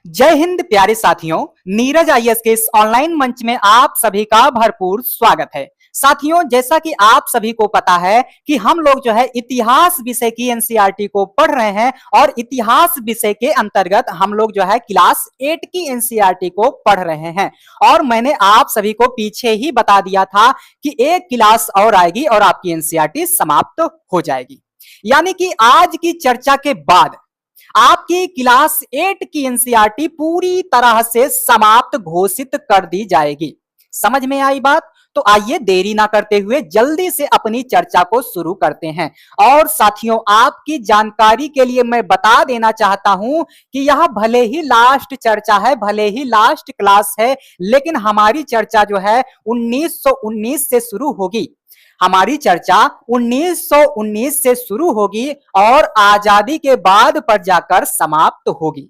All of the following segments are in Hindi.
जय हिंद प्यारे साथियों, नीरज आईएएस के इस ऑनलाइन मंच में आप सभी का भरपूर स्वागत है। साथियों, जैसा कि आप सभी को पता है कि हम लोग जो है इतिहास विषय की एनसीईआरटी को पढ़ रहे हैं और इतिहास विषय के अंतर्गत हम लोग जो है क्लास 8 की एनसीईआरटी को पढ़ रहे हैं। और मैंने आप सभी को पीछे ही बता दिया था कि एक क्लास और आएगी और आपकी एनसीईआरटी समाप्त हो जाएगी। यानी कि आज की चर्चा के बाद आपकी क्लास 8 की एनसीईआरटी पूरी तरह से समाप्त घोषित कर दी जाएगी। समझ में आई बात? तो आइए देरी ना करते हुए जल्दी से अपनी चर्चा को शुरू करते हैं। और साथियों, आपकी जानकारी के लिए मैं बता देना चाहता हूं कि यह भले ही लास्ट चर्चा है, भले ही लास्ट क्लास है, लेकिन हमारी चर्चा जो है 1919 से शुरू होगी। हमारी चर्चा 1919 से शुरू होगी और आजादी के बाद पर जाकर समाप्त होगी।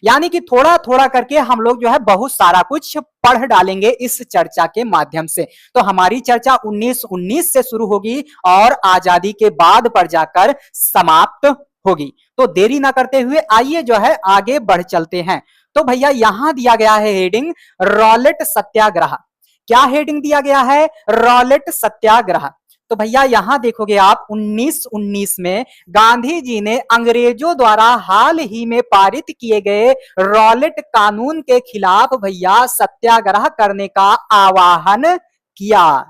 यानी कि थोड़ा थोड़ा करके हम लोग जो है बहुत सारा कुछ पढ़ डालेंगे इस चर्चा के माध्यम से। तो हमारी चर्चा 1919 से शुरू होगी और आजादी के बाद पर जाकर समाप्त होगी। तो देरी ना करते हुए आइए जो है आगे बढ़ चलते हैं। तो भैया यहां दिया गया है हेडिंग रॉलेट सत्याग्रह। क्या हेडिंग दिया गया है? रॉलेट सत्याग्रह। तो भैया यहां देखोगे आप 1919 में गांधी जी ने अंग्रेजों द्वारा हाल ही में पारित किए गए रॉलेट कानून के खिलाफ भैया सत्याग्रह करने का आह्वान किया।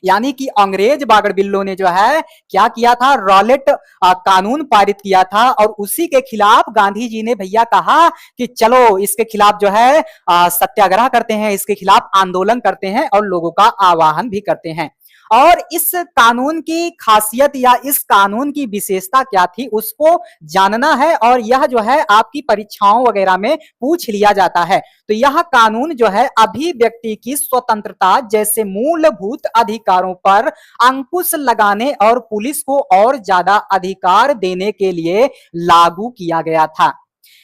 यानी कि अंग्रेज बागड़बिल्लों ने जो है क्या किया था? रॉलेट कानून पारित किया था और उसी के खिलाफ गांधी जी ने भैया कहा कि चलो इसके खिलाफ जो है सत्याग्रह करते हैं, इसके खिलाफ आंदोलन करते हैं और लोगों का आह्वान भी करते हैं। और इस कानून की खासियत या इस कानून की विशेषता क्या थी उसको जानना है और यह जो है आपकी परीक्षाओं वगैरह में पूछ लिया जाता है। तो यह कानून जो है अभिव्यक्ति की स्वतंत्रता जैसे मूलभूत अधिकारों पर अंकुश लगाने और पुलिस को और ज्यादा अधिकार देने के लिए लागू किया गया था।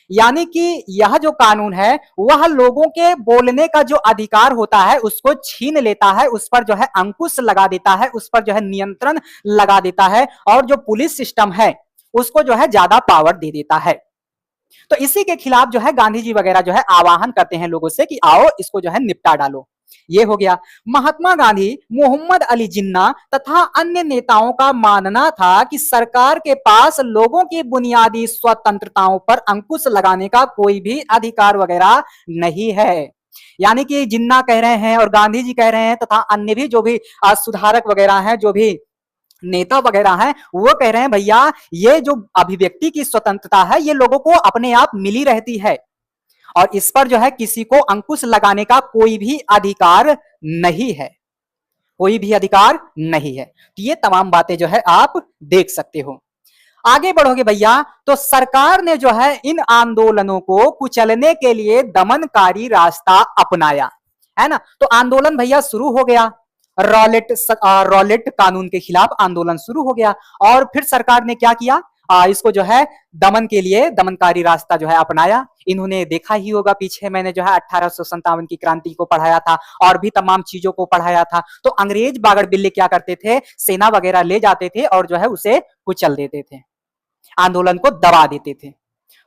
यानी कि यह जो कानून है वह लोगों के बोलने का जो अधिकार होता है उसको छीन लेता है, उस पर जो है अंकुश लगा देता है, उस पर जो है नियंत्रण लगा देता है और जो पुलिस सिस्टम है उसको जो है ज्यादा पावर दे देता है। तो इसी के खिलाफ जो है गांधी जी वगैरह जो है आह्वान करते हैं लोगों से कि आओ इसको जो है निपटा डालो। ये हो गया। महात्मा गांधी, मोहम्मद अली जिन्ना तथा अन्य नेताओं का मानना था कि सरकार के पास लोगों की बुनियादी स्वतंत्रताओं पर अंकुश लगाने का कोई भी अधिकार वगैरह नहीं है। यानी कि जिन्ना कह रहे हैं और गांधी जी कह रहे हैं तथा अन्य भी जो भी सुधारक वगैरह हैं, जो भी नेता वगैरह हैं, वो कह रहे हैं भैया ये जो अभिव्यक्ति की स्वतंत्रता है ये लोगों को अपने आप मिली रहती है और इस पर जो है किसी को अंकुश लगाने का कोई भी अधिकार नहीं है, कोई भी अधिकार नहीं है। तो ये तमाम बातें जो है आप देख सकते हो। आगे बढ़ोगे भैया तो सरकार ने जो है इन आंदोलनों को कुचलने के लिए दमनकारी रास्ता अपनाया, है ना। तो आंदोलन भैया शुरू हो गया, रॉलेट कानून के खिलाफ आंदोलन शुरू हो गया और फिर सरकार ने क्या किया? इसको जो है दमन के लिए दमनकारी रास्ता जो है अपनाया। इन्होंने देखा ही होगा पीछे मैंने जो है 1857 की क्रांति को पढ़ाया था और भी तमाम चीजों को पढ़ाया था। तो अंग्रेज बागड़बिल्ले क्या करते थे? सेना वगैरह ले जाते थे और जो है उसे कुचल देते थे, आंदोलन को दबा देते थे।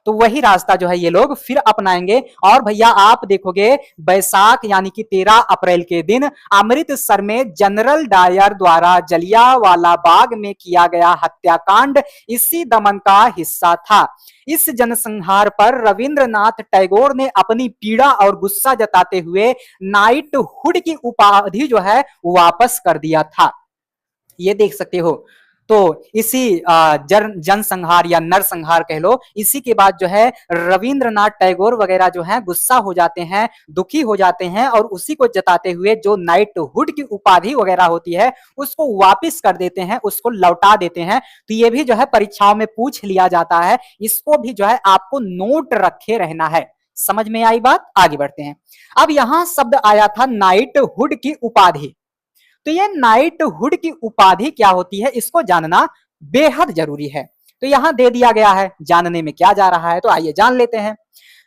तो वही रास्ता जो है ये लोग फिर अपनाएंगे। और भैया आप देखोगे बैसाख यानी कि 13 अप्रैल के दिन अमृतसर में जनरल डायर द्वारा जलियांवाला बाग में किया गया हत्याकांड इसी दमन का हिस्सा था। इस जनसंहार पर रविंद्रनाथ टैगोर ने अपनी पीड़ा और गुस्सा जताते हुए नाइटहुड की उपाधि जो है वापस कर दिया था। ये देख सकते हो। तो इसी जनसंहार या नरसंहार कह लो, इसी के बाद जो है रविंद्रनाथ टैगोर वगैरह जो है गुस्सा हो जाते हैं, दुखी हो जाते हैं और उसी को जताते हुए जो नाइटहुड की उपाधि वगैरह होती है उसको वापस कर देते हैं, उसको लौटा देते हैं। तो ये भी जो है परीक्षाओं में पूछ लिया जाता है, इसको भी जो है आपको नोट रखे रहना है। समझ में आई बात? आगे बढ़ते हैं। अब यहां शब्द आया था नाइटहुड की उपाधि। तो ये नाइटहुड की उपाधि क्या होती है इसको जानना बेहद जरूरी है। तो यहां दे दिया गया है, जानने में क्या जा रहा है तो आइए जान लेते हैं।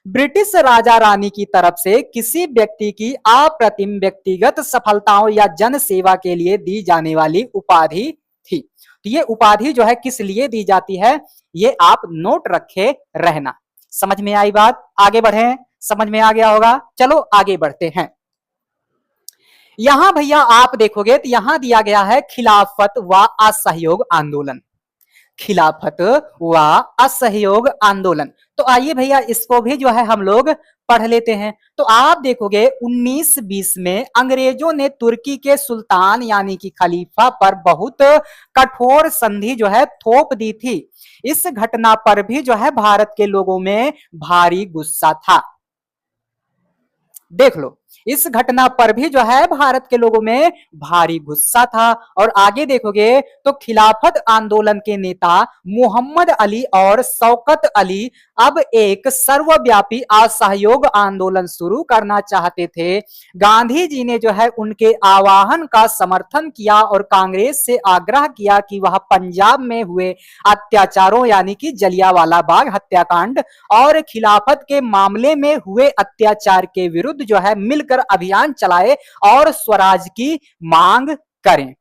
ब्रिटिश राजा रानी की तरफ से किसी व्यक्ति की अप्रतिम व्यक्तिगत सफलताओं या जन सेवा के लिए दी जाने वाली उपाधि थी। तो ये उपाधि जो है किस लिए दी जाती है ये आप नोट रखे रहना। समझ में आई बात? आगे बढ़े, समझ में आ गया होगा। चलो आगे बढ़ते हैं। यहां भैया आप देखोगे तो यहां दिया गया है खिलाफत व असहयोग आंदोलन। खिलाफत व असहयोग आंदोलन। तो आइए भैया इसको भी जो है हम लोग पढ़ लेते हैं। तो आप देखोगे 1920 में अंग्रेजों ने तुर्की के सुल्तान यानी कि खलीफा पर बहुत कठोर संधि जो है थोप दी थी। इस घटना पर भी जो है भारत के लोगों में भारी गुस्सा था। देख लो, इस घटना पर भी जो है भारत के लोगों में भारी गुस्सा था। और आगे देखोगे तो खिलाफत आंदोलन के नेता मोहम्मद अली और शौकत अली अब एक सर्वव्यापी असहयोग आंदोलन शुरू करना चाहते थे। गांधी जी ने जो है उनके आह्वान का समर्थन किया और कांग्रेस से आग्रह किया कि वह पंजाब में हुए अत्याचारों यानी कि जलियांवाला बाग हत्याकांड और खिलाफत के मामले में हुए अत्याचार के विरुद्ध जो है मिलकर अभियान चलाए और स्वराज की मांग करें।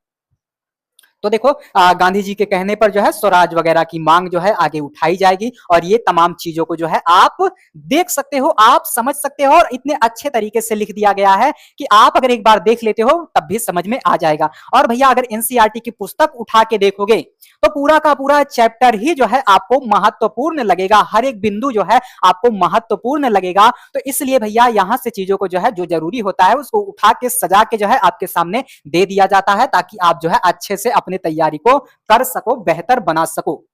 तो देखो गांधी जी के कहने पर जो है स्वराज वगैरह की मांग जो है आगे उठाई जाएगी और ये तमाम चीजों को जो है आप देख सकते हो, आप समझ सकते हो और इतने अच्छे तरीके से लिख दिया गया है कि आप अगर एक बार देख लेते हो तब भी समझ में आ जाएगा। और भैया अगर एनसीईआरटी की पुस्तक उठा के देखोगे तो पूरा का पूरा चैप्टर ही जो है आपको महत्वपूर्ण लगेगा, हर एक बिंदु जो है आपको महत्वपूर्ण लगेगा। तो इसलिए भैया यहां से चीजों को जो है जो जरूरी होता है उसको उठा के सजा के जो है आपके सामने दे दिया जाता है ताकि आप जो है अच्छे से अपने तैयारी को कर सको, बेहतर बना सको।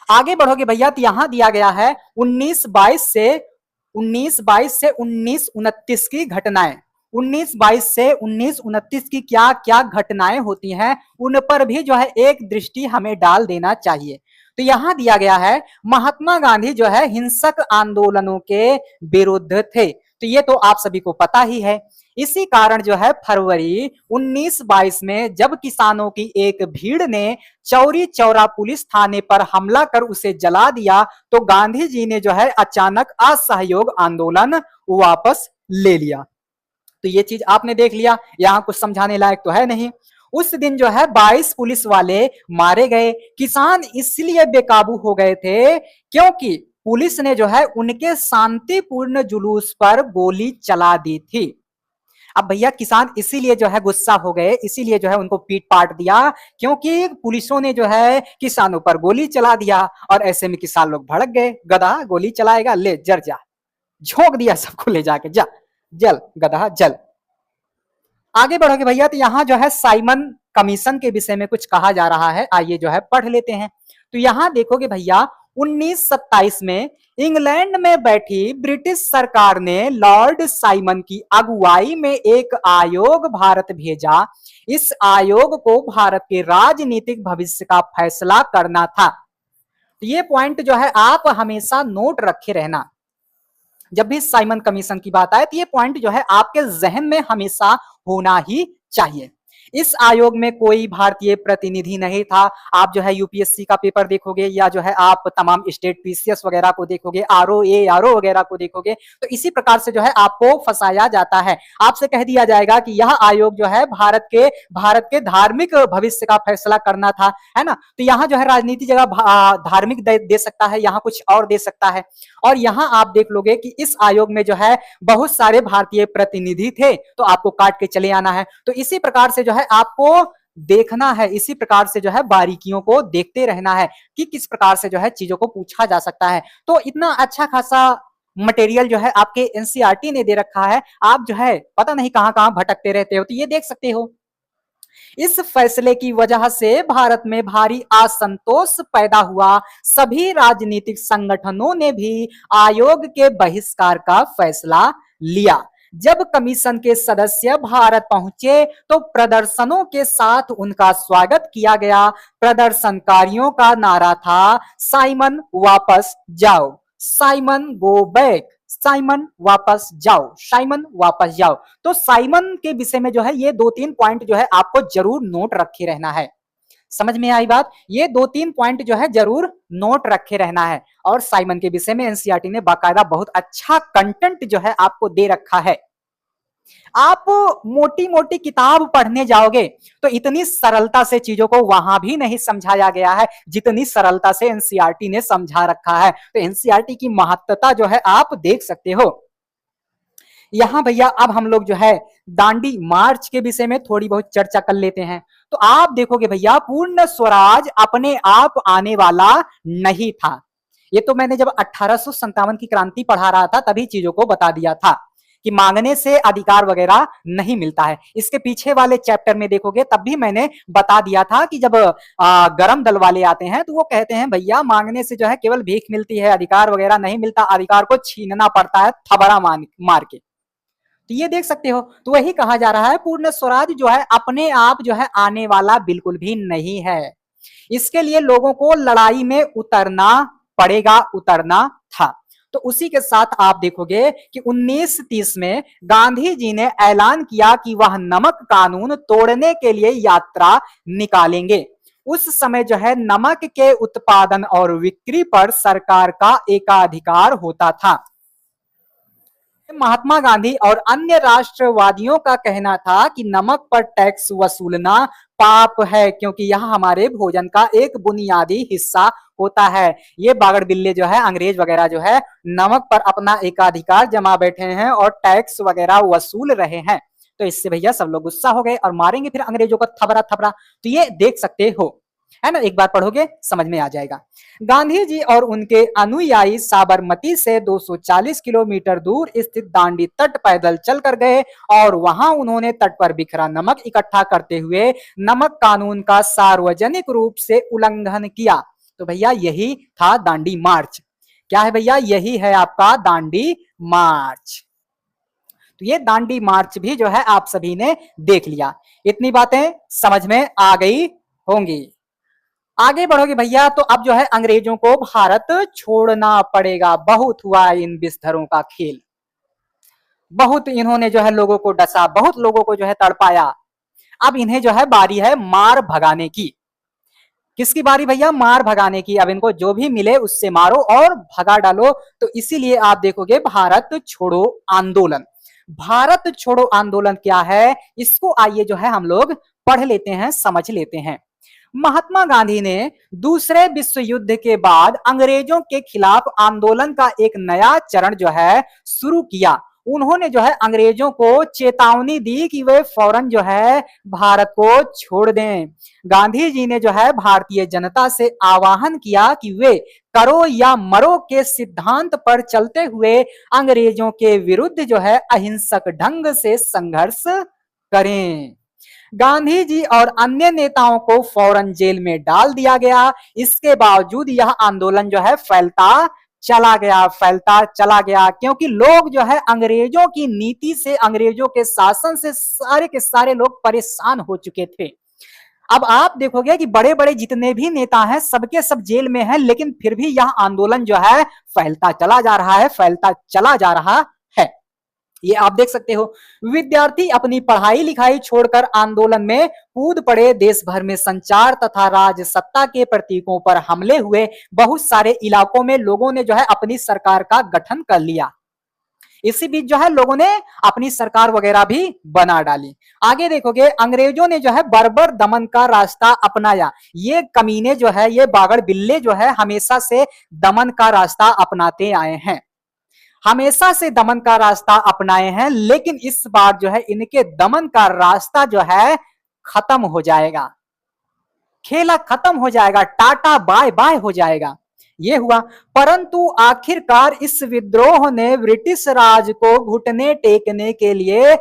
आगे बढ़ोगे भैया तो यहां दिया गया है 1922 से 1929 की घटनाएं। 1922 से 1929 की क्या क्या घटनाएं होती हैं उन पर भी जो है एक दृष्टि हमें डाल देना चाहिए। तो यहां दिया गया है महात्मा गांधी जो है हिंसक आंदोलनों के विरुद्ध थे। तो ये तो आप सभी को पता ही है। इसी कारण जो है फरवरी 1922 में जब किसानों की एक भीड़ ने चौरी चौरा पुलिस थाने पर हमला कर उसे जला दिया तो गांधी जी ने जो है अचानक असहयोग आंदोलन वापस ले लिया। तो ये चीज आपने देख लिया, यहां कुछ समझाने लायक तो है नहीं। उस दिन जो है 22 पुलिस वाले मारे गए। किसान इसलिए बेकाबू हो गए थे क्योंकि पुलिस ने जो है उनके शांतिपूर्ण जुलूस पर गोली चला दी थी। अब भैया किसान इसीलिए जो है गुस्सा हो गए, इसीलिए जो है उनको पीट पाट दिया क्योंकि पुलिसों ने जो है किसानों पर गोली चला दिया। और ऐसे में किसान लोग भड़क गए, गधा गोली चलाएगा, ले जर जा, झोंक दिया सबको ले जाके, जा जल गधा जल। आगे बढ़ोगे भैया तो यहां जो है साइमन कमीशन के विषय में कुछ कहा जा रहा है, आइए जो है पढ़ लेते हैं। तो यहां देखोगे भैया 1927 में इंग्लैंड में बैठी ब्रिटिश सरकार ने लॉर्ड साइमन की अगुवाई में एक आयोग भारत भेजा। इस आयोग को भारत के राजनीतिक भविष्य का फैसला करना था। तो ये पॉइंट जो है आप हमेशा नोट रखे रहना, जब भी साइमन कमीशन की बात आए तो ये पॉइंट जो है आपके जहन में हमेशा होना ही चाहिए। इस आयोग में कोई भारतीय प्रतिनिधि नहीं था। आप जो है यूपीएससी का पेपर देखोगे या जो है आप तमाम स्टेट पीसीएस वगैरह को देखोगे, आरओ वगैरह को देखोगे तो इसी प्रकार से जो है आपको फंसाया जाता है। आपसे कह दिया जाएगा कि यह आयोग जो है भारत के धार्मिक भविष्य का फैसला करना था, है ना। तो यहाँ जो है राजनीति जगह धार्मिक दे सकता है, यहाँ कुछ और दे सकता है। और यहाँ आप देख लोगे कि इस आयोग में जो है बहुत सारे भारतीय प्रतिनिधि थे, तो आपको काट के चले आना है। तो इसी प्रकार से जो है आपको देखना है, इसी प्रकार से जो है बारीकियों को देखते रहना है कि किस प्रकार से जो है चीजों को पूछा जा सकता है। तो इतना अच्छा खासा मटेरियल जो है आपके एनसीईआरटी ने दे रखा है, आप जो है पता नहीं कहां कहां भटकते रहते हो, तो ये देख सकते हो। इस फैसले की वजह से भारत में भारी असंतोष पैदा हुआ। सभी राजनीतिक संगठनों ने भी आयोग के बहिष्कार का फैसला लिया। जब कमीशन के सदस्य भारत पहुंचे तो प्रदर्शनों के साथ उनका स्वागत किया गया। प्रदर्शनकारियों का नारा था साइमन वापस जाओ, साइमन गो बैक, साइमन वापस जाओ, साइमन वापस जाओ। तो साइमन के विषय में जो है ये 2-3 पॉइंट जो है आपको जरूर नोट रखे रहना है। समझ में आई बात? ये 2-3 पॉइंट जो है जरूर नोट रखे रहना है। और साइमन के विषय में एनसीईआरटी ने बाकायदा बहुत अच्छा कंटेंट जो है आपको दे रखा है। आप मोटी मोटी किताब पढ़ने जाओगे तो इतनी सरलता से चीजों को वहां भी नहीं समझाया गया है जितनी सरलता से एनसीईआरटी ने समझा रखा है। तो एनसीईआरटी की महत्ता जो है आप देख सकते हो। यहां भैया अब हम लोग जो है दांडी मार्च के विषय में थोड़ी बहुत चर्चा कर लेते हैं। तो आप देखोगे भैया पूर्ण स्वराज अपने आप आने वाला नहीं था। ये तो मैंने जब 1857 की क्रांति पढ़ा रहा था तभी चीजों को बता दिया था कि मांगने से अधिकार वगैरह नहीं मिलता है। इसके पीछे वाले चैप्टर में देखोगे तब भी मैंने बता दिया था कि जब गरम दल वाले आते हैं तो वो कहते हैं भैया मांगने से जो है केवल भीख मिलती है, अधिकार वगैरह नहीं मिलता, अधिकार को छीनना पड़ता है थबड़ा मार के। तो ये देख सकते हो, तो वही कहा जा रहा है पूर्ण स्वराज जो है अपने आप जो है आने वाला बिल्कुल भी नहीं है। इसके लिए लोगों को लड़ाई में उतरना पड़ेगा, उतरना था। तो उसी के साथ आप देखोगे कि 1930 में गांधी जी ने ऐलान किया कि वह नमक कानून तोड़ने के लिए यात्रा निकालेंगे। उस समय जो है नमक के उत्पादन और बिक्री पर सरकार का एकाधिकार होता था। महात्मा गांधी और अन्य राष्ट्रवादियों का कहना था कि नमक पर टैक्स वसूलना पाप है क्योंकि यह हमारे भोजन का एक बुनियादी हिस्सा होता है। ये बागड़ बिल्ले जो है अंग्रेज वगैरह जो है नमक पर अपना एकाधिकार जमा बैठे हैं और टैक्स वगैरह वसूल रहे हैं। तो इससे भैया सब लोग गुस्सा हो गए और मारेंगे फिर अंग्रेजों को थबरा थबरा। तो ये देख सकते हो, है ना, एक बार पढ़ोगे समझ में आ जाएगा। गांधी जी और उनके अनुयायी साबरमती से 240 किलोमीटर दूर स्थित दांडी तट पैदल चलकर गए और वहां उन्होंने तट पर बिखरा नमक इकट्ठा करते हुए नमक कानून का सार्वजनिक रूप से उल्लंघन किया। तो भैया यही था दांडी मार्च। क्या है भैया? यही है आपका दांडी मार्च। तो ये दांडी मार्च भी जो है आप सभी ने देख लिया। इतनी बातें समझ में आ गई होंगी। आगे बढ़ोगे भैया तो अब जो है अंग्रेजों को भारत छोड़ना पड़ेगा। बहुत हुआ इन बिस्तरों का खेल, बहुत इन्होंने जो है लोगों को डसा, बहुत लोगों को जो है तड़पाया। अब इन्हें जो है बारी है मार भगाने की। किसकी बारी भैया? मार भगाने की। अब इनको जो भी मिले उससे मारो और भगा डालो। तो इसीलिए आप देखोगे भारत छोड़ो आंदोलन। भारत छोड़ो आंदोलन क्या है इसको आइए जो है हम लोग पढ़ लेते हैं, समझ लेते हैं। महात्मा गांधी ने दूसरे विश्व युद्ध के बाद अंग्रेजों के खिलाफ आंदोलन का एक नया चरण जो है शुरू किया। उन्होंने जो है अंग्रेजों को चेतावनी दी कि वे फौरन जो है भारत को छोड़ दें। गांधी जी ने जो है भारतीय जनता से आह्वान किया कि वे करो या मरो के सिद्धांत पर चलते हुए अंग्रेजों के विरुद्ध जो है अहिंसक ढंग से संघर्ष करें। गांधी जी और अन्य नेताओं को फौरन जेल में डाल दिया गया। इसके बावजूद यह आंदोलन जो है फैलता चला गया क्योंकि लोग जो है अंग्रेजों की नीति से, अंग्रेजों के शासन से सारे के सारे लोग परेशान हो चुके थे। अब आप देखोगे कि बड़े बड़े जितने भी नेता हैं सबके सब जेल में हैं, लेकिन फिर भी यह आंदोलन जो है फैलता चला जा रहा है, फैलता चला जा रहा है। ये आप देख सकते हो। विद्यार्थी अपनी पढ़ाई लिखाई छोड़कर आंदोलन में कूद पड़े। देश भर में संचार तथा राजसत्ता के प्रतीकों पर हमले हुए। बहुत सारे इलाकों में लोगों ने जो है अपनी सरकार का गठन कर लिया। इसी बीच जो है लोगों ने अपनी सरकार वगैरह भी बना डाली। आगे देखोगे अंग्रेजों ने जो है बर्बर दमन का रास्ता अपनाया। ये कमीने जो है, ये बागड़ बिल्ले जो है हमेशा से दमन का रास्ता अपनाते आए हैं, हमेशा से दमन का रास्ता अपनाए हैं, लेकिन इस बार जो है इनके दमन का रास्ता जो है खत्म हो जाएगा, खेला खत्म हो जाएगा, टाटा बाय बाय हो जाएगा। ये हुआ, परंतु आखिरकार इस विद्रोह ने ब्रिटिश राज को घुटने टेकने के लिए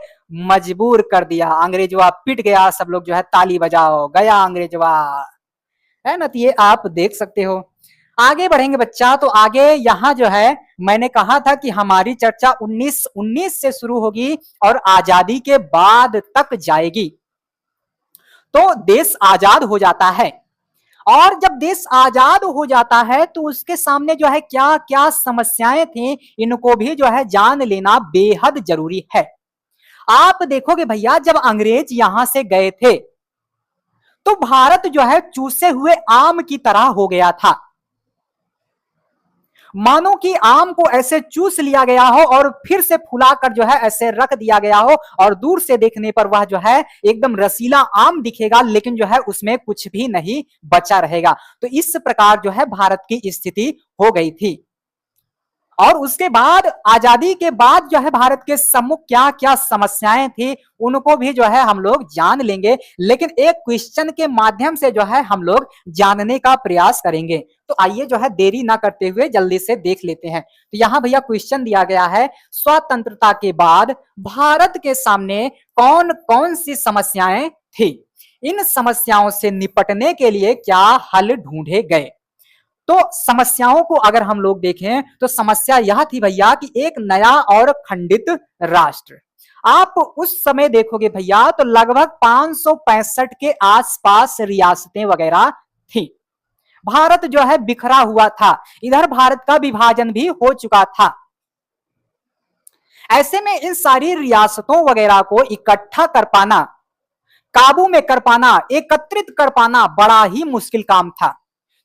मजबूर कर दिया। अंग्रेजवा पिट गया, सब लोग जो है ताली बजाओ, गया अंग्रेजवा, है ना। तो ये आप देख सकते हो। आगे बढ़ेंगे बच्चा, तो आगे यहां जो है मैंने कहा था कि हमारी चर्चा 1919 से शुरू होगी और आजादी के बाद तक जाएगी। तो देश आजाद हो जाता है, और जब देश आजाद हो जाता है तो उसके सामने जो है क्या क्या समस्याएं थी, इनको भी जो है जान लेना बेहद जरूरी है। आप देखोगे भैया जब अंग्रेज यहां से गए थे तो भारत जो है चूसे हुए आम की तरह हो गया था। मानो कि आम को ऐसे चूस लिया गया हो और फिर से फुलाकर जो है ऐसे रख दिया गया हो, और दूर से देखने पर वह जो है एकदम रसीला आम दिखेगा, लेकिन जो है उसमें कुछ भी नहीं बचा रहेगा। तो इस प्रकार जो है भारत की स्थिति हो गई थी। और उसके बाद आजादी के बाद जो है भारत के सम्मुख क्या क्या समस्याएं थी उनको भी जो है हम लोग जान लेंगे, लेकिन एक क्वेश्चन के माध्यम से जो है हम लोग जानने का प्रयास करेंगे। तो आइए जो है देरी ना करते हुए जल्दी से देख लेते हैं। तो यहाँ भैया क्वेश्चन दिया गया है, स्वतंत्रता के बाद भारत के सामने कौन कौन सी समस्याएं थी, इन समस्याओं से निपटने के लिए क्या हल ढूंढे गए। तो समस्याओं को अगर हम लोग देखें तो समस्या यह थी भैया कि एक नया और खंडित राष्ट्र। आप उस समय देखोगे भैया तो लगभग 565 के आसपास रियासतें वगैरह थी। भारत जो है बिखरा हुआ था, इधर भारत का विभाजन भी हो चुका था। ऐसे में इन सारी रियासतों वगैरह को इकट्ठा कर पाना, काबू में कर पाना, एकत्रित कर पाना बड़ा ही मुश्किल काम था।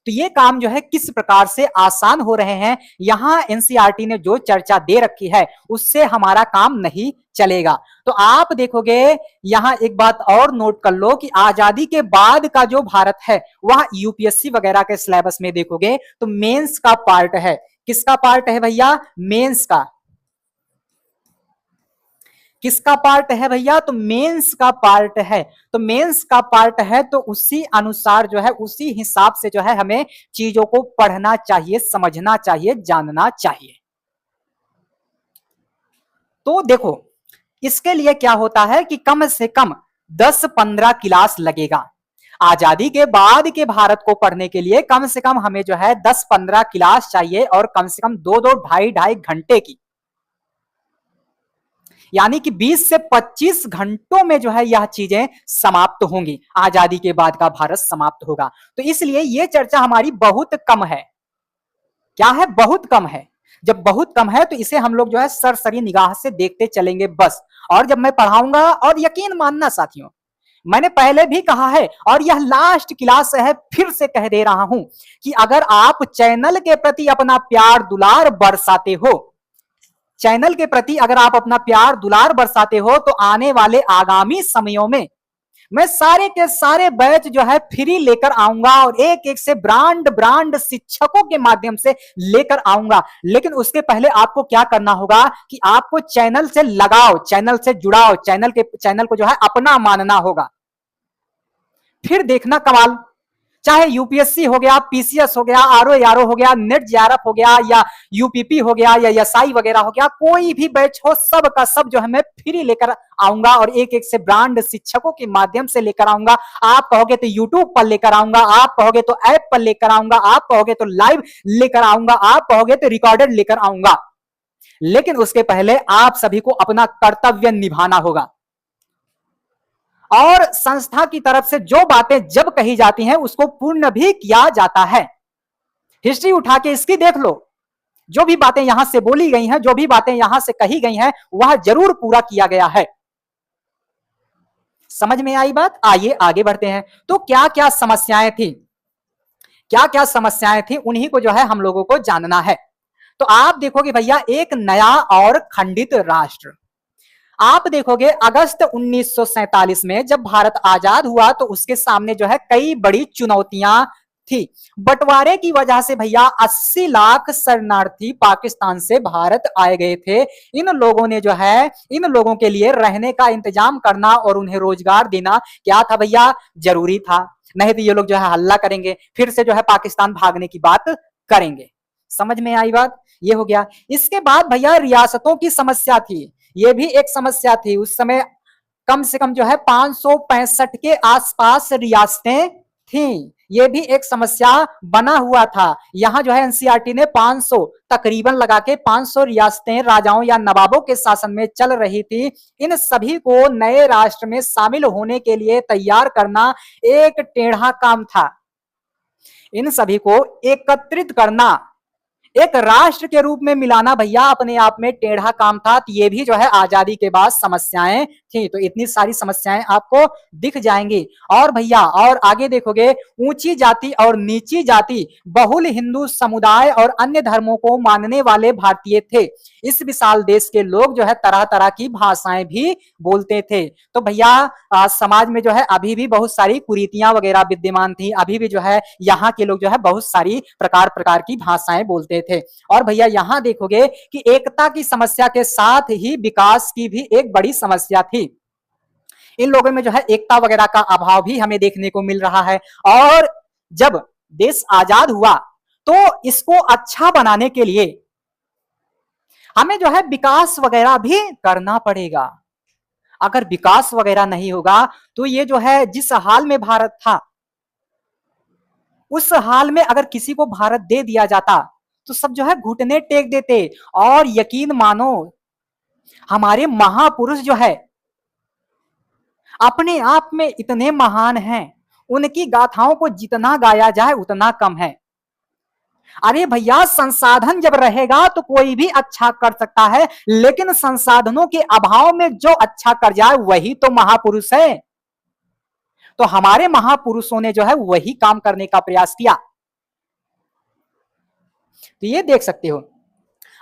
तो ये काम जो है किस प्रकार से आसान हो रहे हैं, यहां एनसीईआरटी ने जो चर्चा दे रखी है उससे हमारा काम नहीं चलेगा। तो आप देखोगे यहां एक बात और नोट कर लो कि आजादी के बाद का जो भारत है वह यूपीएससी वगैरह के सिलेबस में देखोगे तो मेंस का पार्ट है। किसका पार्ट है भैया? मेंस का। किसका पार्ट है भैया? तो मेंस का पार्ट है। तो मेंस का पार्ट है तो उसी अनुसार जो है, उसी हिसाब से जो है हमें चीजों को पढ़ना चाहिए, समझना चाहिए, जानना चाहिए। तो देखो इसके लिए क्या होता है कि कम से कम 10-15 क्लास लगेगा। आजादी के बाद के भारत को पढ़ने के लिए कम से कम हमें जो है 10-15 क्लास चाहिए, और कम से कम 2-2, ढाई घंटे की, यानी कि 20 से 25 घंटों में जो है यह चीजें समाप्त होंगी। आजादी के बाद का भारत समाप्त होगा। तो इसलिए यह चर्चा हमारी बहुत कम है। क्या है? बहुत कम है। जब बहुत कम है तो इसे हम लोग जो है सरसरी निगाह से देखते चलेंगे बस। और जब मैं पढ़ाऊंगा, और यकीन मानना साथियों, मैंने पहले भी कहा है और यह लास्ट क्लास है, फिर से कह दे रहा हूं कि अगर आप चैनल के प्रति अपना प्यार दुलार बरसाते हो, चैनल के प्रति अगर आप अपना प्यार दुलार बरसाते हो, तो आने वाले आगामी समयों में मैं सारे के सारे बैच जो है फ्री लेकर आऊंगा, और एक एक से ब्रांड ब्रांड शिक्षकों के माध्यम से लेकर आऊंगा। लेकिन उसके पहले आपको क्या करना होगा कि आपको चैनल से लगाओ, चैनल से जुड़ाओ, चैनल को जो है अपना मानना होगा। फिर देखना कमाल, चाहे यूपीएससी हो गया, पीसीएस हो गया, आरओ हो गया, नेट जेआरएफ हो गया, या यूपीपी हो गया, या एसआई वगैरह हो गया, कोई भी बैच हो, सब का सब जो है मैं फ्री लेकर आऊंगा, और एक एक से ब्रांड शिक्षकों के माध्यम से लेकर आऊंगा। आप कहोगे तो यूट्यूब पर लेकर आऊंगा, आप कहोगे तो ऐप पर लेकर आऊंगा, आप कहोगे तो लाइव लेकर आऊंगा, आप कहोगे तो रिकॉर्डेड लेकर आऊंगा। लेकिन उसके पहले आप सभी को अपना कर्तव्य निभाना होगा, और संस्था की तरफ से जो बातें जब कही जाती हैं उसको पूर्ण भी किया जाता है। हिस्ट्री उठा के इसकी देख लो, जो भी बातें यहां से बोली गई हैं, जो भी बातें यहां से कही गई हैं, वह जरूर पूरा किया गया है। समझ में आई बात? आइए आगे बढ़ते हैं। तो क्या क्या समस्याएं थी, क्या क्या समस्याएं थी, उन्हीं को जो है हम लोगों को जानना है। तो आप देखोगे भैया एक नया और खंडित राष्ट्र। आप देखोगे अगस्त 1947 में जब भारत आजाद हुआ तो उसके सामने जो है कई बड़ी चुनौतियां थी। बंटवारे की वजह से भैया 80 लाख शरणार्थी पाकिस्तान से भारत आए गए थे। इन लोगों ने जो है, इन लोगों के लिए रहने का इंतजाम करना और उन्हें रोजगार देना क्या था भैया? जरूरी था। नहीं तो ये लोग जो है हल्ला करेंगे, फिर से जो है पाकिस्तान भागने की बात करेंगे। समझ में आई बात? ये हो गया। इसके बाद भैया रियासतों की समस्या थी, ये भी एक समस्या थी। उस समय कम से कम जो है 565 के आसपास रियासतें थीं। ये भी एक समस्या बना हुआ था। यहां जो है एनसीईआरटी ने 500 तकरीबन लगा के 500 रियासतें राजाओं या नवाबों के शासन में चल रही थी। इन सभी को नए राष्ट्र में शामिल होने के लिए तैयार करना एक टेढ़ा काम था। इन सभी को एकत्रित करना एक राष्ट्र के रूप में मिलाना भैया अपने आप में टेढ़ा काम था। तो ये भी जो है आजादी के बाद समस्याएं थी। तो इतनी सारी समस्याएं आपको दिख जाएंगी। और भैया और आगे देखोगे, ऊंची जाति और नीची जाति, बहुल हिंदू समुदाय और अन्य धर्मों को मानने वाले भारतीय थे। इस विशाल देश के लोग जो है तरह तरह की भाषाएं भी बोलते थे। तो भैया समाज में जो है अभी भी बहुत सारी कुरीतियां वगैरह विद्यमान थी। अभी भी जो है यहाँ के लोग जो है बहुत सारी प्रकार प्रकार की भाषाएं बोलते थे। और भैया यहाँ देखोगे कि एकता की समस्या के साथ ही विकास की भी एक बड़ी समस्या थी। इन लोगों में जो है एकता वगैरह का अभाव भी हमें देखने को मिल रहा है। और जब देश आजाद हुआ तो इसको अच्छा बनाने के लिए हमें जो है विकास वगैरह भी करना पड़ेगा। अगर विकास वगैरह नहीं होगा तो ये जो है जिस हाल में भारत था, उस हाल में अगर किसी को भारत दे दिया जाता तो सब जो है घुटने टेक देते। और यकीन मानो हमारे महापुरुष जो है अपने आप में इतने महान हैं, उनकी गाथाओं को जितना गाया जाए उतना कम है। अरे भैया संसाधन जब रहेगा तो कोई भी अच्छा कर सकता है, लेकिन संसाधनों के अभाव में जो अच्छा कर जाए वही तो महापुरुष है। तो हमारे महापुरुषों ने जो है वही काम करने का प्रयास किया। तो ये देख सकते हो।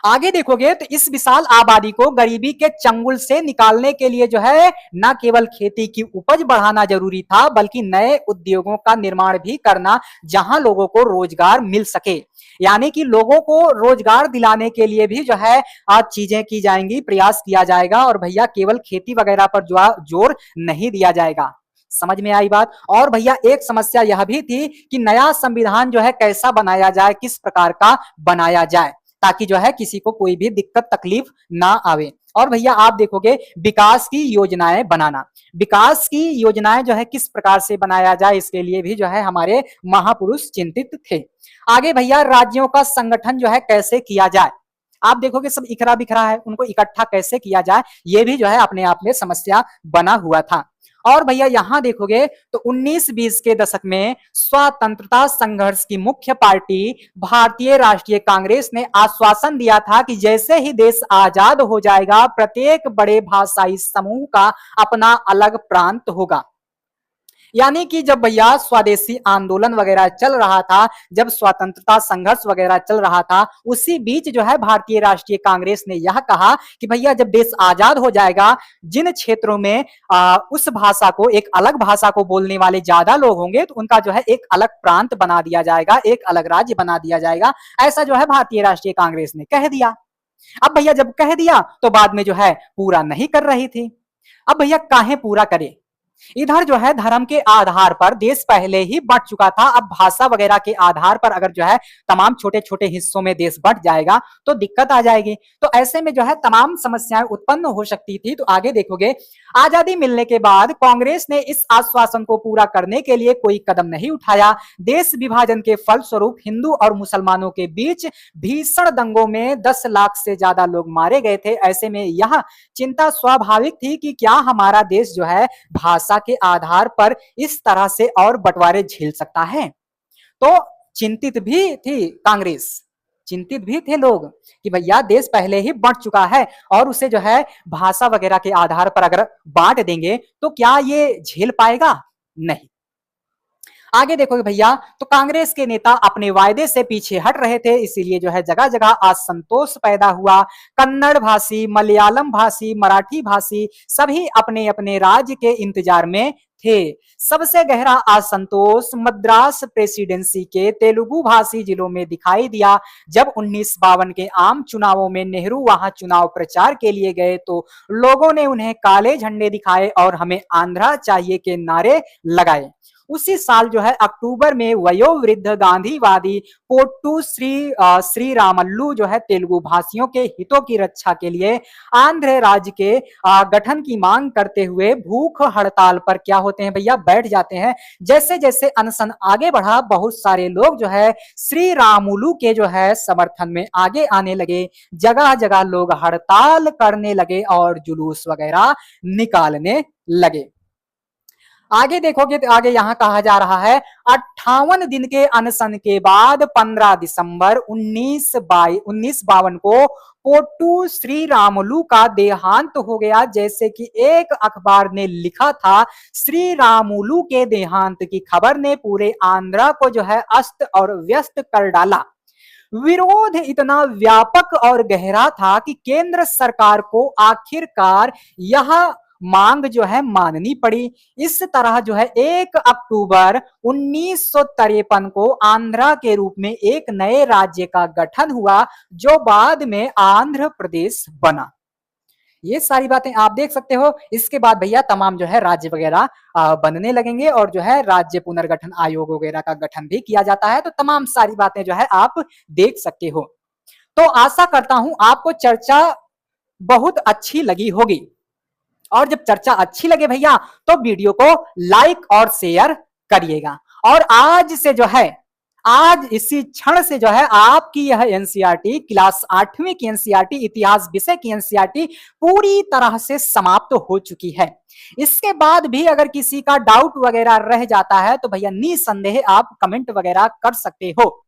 आगे देखोगे तो इस विशाल आबादी को गरीबी के चंगुल से निकालने के लिए जो है न केवल खेती की उपज बढ़ाना जरूरी था, बल्कि नए उद्योगों का निर्माण भी करना जहां लोगों को रोजगार मिल सके। यानी कि लोगों को रोजगार दिलाने के लिए भी जो है आज चीजें की जाएंगी, प्रयास किया जाएगा। और भैया केवल खेती वगैरह पर जोर नहीं दिया जाएगा। समझ में आई बात। और भैया एक समस्या यह भी थी कि नया संविधान जो है कैसा बनाया जाए, किस प्रकार का बनाया जाए, ताकि जो है किसी को कोई भी दिक्कत तकलीफ ना आवे। और भैया आप देखोगे विकास की योजनाएं बनाना, विकास की योजनाएं जो है किस प्रकार से बनाया जाए, इसके लिए भी जो है हमारे महापुरुष चिंतित थे। आगे भैया राज्यों का संगठन जो है कैसे किया जाए, आप देखोगे सब इखरा बिखरा है, उनको इकट्ठा कैसे किया जाए ये भी जो है अपने आप में समस्या बना हुआ था। और भैया यहां देखोगे तो 19-20 के दशक में स्वतंत्रता संघर्ष की मुख्य पार्टी भारतीय राष्ट्रीय कांग्रेस ने आश्वासन दिया था कि जैसे ही देश आजाद हो जाएगा प्रत्येक बड़े भाषाई समूह का अपना अलग प्रांत होगा। यानी कि जब भैया स्वदेशी आंदोलन वगैरह चल रहा था, जब स्वतंत्रता संघर्ष वगैरह चल रहा था, उसी बीच जो है भारतीय राष्ट्रीय कांग्रेस ने यह कहा कि भैया जब देश आजाद हो जाएगा, जिन क्षेत्रों में उस भाषा को, एक अलग भाषा को बोलने वाले ज्यादा लोग होंगे, तो उनका जो है एक अलग प्रांत बना दिया जाएगा, एक अलग राज्य बना दिया जाएगा। ऐसा जो है भारतीय राष्ट्रीय कांग्रेस ने कह दिया। अब भैया जब कह दिया तो बाद में जो है पूरा नहीं कर रही थी। अब भैया काहे पूरा करे, इधर जो है धर्म के आधार पर देश पहले ही बंट चुका था। अब भाषा वगैरह के आधार पर अगर जो है तमाम छोटे छोटे हिस्सों में देश बंट जाएगा तो दिक्कत आ जाएगी। तो ऐसे में जो है तमाम समस्याएं उत्पन्न हो सकती थी। तो आगे देखोगे आजादी मिलने के बाद कांग्रेस ने इस आश्वासन को पूरा करने के लिए कोई कदम नहीं उठाया। देश विभाजन के फलस्वरूप हिंदू और मुसलमानों के बीच भीषण दंगों में 10 लाख से ज्यादा लोग मारे गए थे। ऐसे में यह चिंता स्वाभाविक थी कि क्या हमारा देश जो है भाषा के आधार पर इस तरह से और बंटवारे झेल सकता है। तो चिंतित भी थी कांग्रेस, चिंतित भी थे लोग कि भैया देश पहले ही बंट चुका है और उसे जो है भाषा वगैरह के आधार पर अगर बांट देंगे तो क्या ये झेल पाएगा, नहीं। आगे देखोगे भैया तो कांग्रेस के नेता अपने वायदे से पीछे हट रहे थे, इसीलिए जो है जगह जगह असंतोष पैदा हुआ। कन्नड़ भाषी, मलयालम भाषी, मराठी भाषी सभी अपने अपने राज्य के इंतजार में थे। सबसे गहरा असंतोष मद्रास प्रेसिडेंसी के तेलुगु भाषी जिलों में दिखाई दिया। जब 1952 के आम चुनावों में नेहरू वहां चुनाव प्रचार के लिए गए तो लोगों ने उन्हें काले झंडे दिखाए और हमें आंध्रा चाहिए के नारे लगाए। उसी साल जो है अक्टूबर में वयोवृद्ध गांधीवादी पोट्टू श्रीरामल्लू जो है तेलुगु भाषियों के हितों की रक्षा के लिए आंध्र राज्य के गठन की मांग करते हुए भूख हड़ताल पर क्या होते हैं भैया, बैठ जाते हैं। जैसे जैसे अनशन आगे बढ़ा बहुत सारे लोग जो है श्री रामुलू के जो है समर्थन में आगे आने लगे। जगह जगह लोग हड़ताल करने लगे और जुलूस वगैरह निकालने लगे। आगे देखोगे तो आगे यहाँ कहा जा रहा है 58 दिन के अनशन के बाद 15 दिसंबर 1952 को पोट्टू श्री रामुलु का देहांत हो गया। जैसे कि एक अखबार ने लिखा था, श्री रामुलु के देहांत की खबर ने पूरे आंध्र को जो है अस्त और व्यस्त कर डाला। विरोध इतना व्यापक और गहरा था कि केंद्र सरकार को आखिरकार यह मांग जो है माननी पड़ी। इस तरह जो है 1 अक्टूबर 1953 को आंध्र के रूप में एक नए राज्य का गठन हुआ, जो बाद में आंध्र प्रदेश बना। ये सारी बातें आप देख सकते हो। इसके बाद भैया तमाम जो है राज्य वगैरह बनने लगेंगे और जो है राज्य पुनर्गठन आयोग वगैरह का गठन भी किया जाता है। तो तमाम सारी बातें जो है आप देख सकते हो। तो आशा करता हूं आपको चर्चा बहुत अच्छी लगी होगी, और जब चर्चा अच्छी लगे भैया तो वीडियो को लाइक और शेयर करिएगा। और आज से जो है, आज इसी क्षण से जो है आपकी यह एनसीईआरटी क्लास 8वीं की एनसीईआरटी इतिहास विषय की एनसीईआरटी पूरी तरह से समाप्त हो चुकी है। इसके बाद भी अगर किसी का डाउट वगैरह रह जाता है तो भैया निसंदेह आप कमेंट वगैरह कर सकते हो।